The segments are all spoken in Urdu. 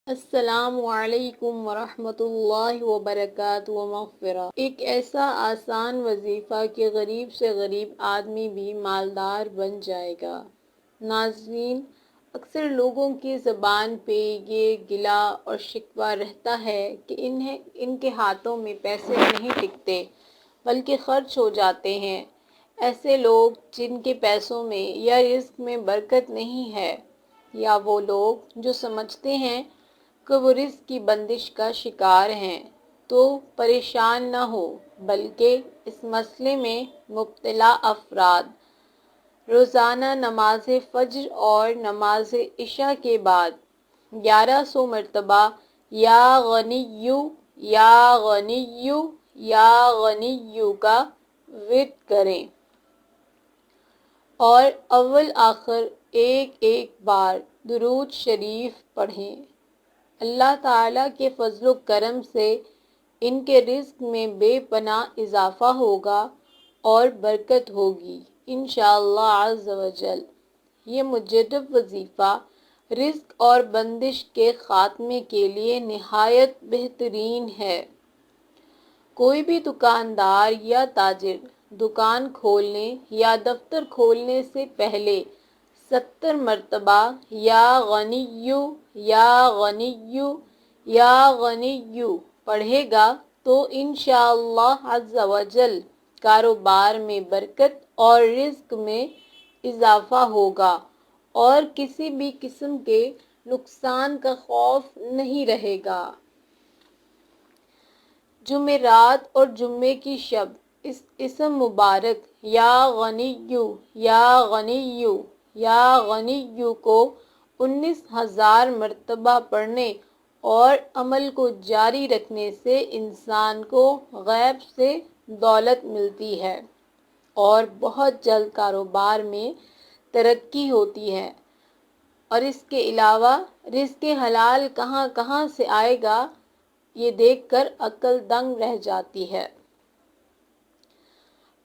السلام علیکم ورحمۃ اللہ وبرکاتہ مغفرہ۔ ایک ایسا آسان وظیفہ کہ غریب سے غریب آدمی بھی مالدار بن جائے گا۔ ناظرین، اکثر لوگوں کی زبان پہ یہ گلہ اور شکوہ رہتا ہے کہ ان کے ہاتھوں میں پیسے نہیں ٹکتے بلکہ خرچ ہو جاتے ہیں۔ ایسے لوگ جن کے پیسوں میں یا رزق میں برکت نہیں ہے، یا وہ لوگ جو سمجھتے ہیں کہ وہ رزق کی بندش کا شکار ہیں، تو پریشان نہ ہو، بلکہ اس مسئلے میں مبتلا افراد روزانہ نماز فجر اور نماز عشاء کے بعد 1100 مرتبہ یا غنیّو یا غنیّو یا غنیّو کا ورد کریں اور اول آخر ایک ایک بار درود شریف پڑھیں۔ اللہ تعالیٰ کے فضل و کرم سے ان کے رزق میں بے پناہ اضافہ ہوگا اور برکت ہوگی انشاءاللہ عز و جل۔ یہ مجدد وظیفہ رزق اور بندش کے خاتمے کے لیے نہایت بہترین ہے۔ کوئی بھی دکاندار یا تاجر دکان کھولنے یا دفتر کھولنے سے پہلے 70 مرتبہ یا غنیّو یا غنیّو یا غنیّو پڑھے گا تو انشاءاللہ عز و جل کاروبار میں برکت اور رزق میں اضافہ ہوگا اور کسی بھی قسم کے نقصان کا خوف نہیں رہے گا۔ جمعرات اور جمعے کی شب اس اسم مبارک یا غنیّو یا غنیّو یا غنیّو کو 19,000 مرتبہ پڑھنے اور عمل کو جاری رکھنے سے انسان کو غیب سے دولت ملتی ہے اور بہت جلد کاروبار میں ترقی ہوتی ہے، اور اس کے علاوہ رزق حلال کہاں کہاں سے آئے گا یہ دیکھ کر عقل دنگ رہ جاتی ہے۔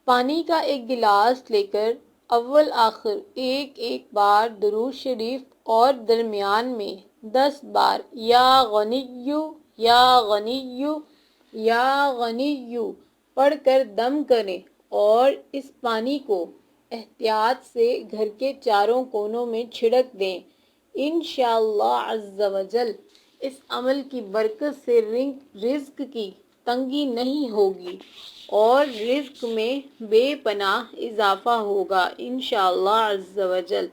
پانی کا ایک گلاس لے کر اول آخر ایک ایک بار درود شریف اور درمیان میں 10 بار یا غنیّو یا غنیّو یا غنیّو پڑھ کر دم کریں اور اس پانی کو احتیاط سے گھر کے چاروں کونوں میں چھڑک دیں۔ انشاءاللہ عز و جل اس عمل کی برکت سے رزق کی تنگی نہیں ہوگی اور رزق میں بے پناہ اضافہ ہوگا انشاءاللہ عز و جل۔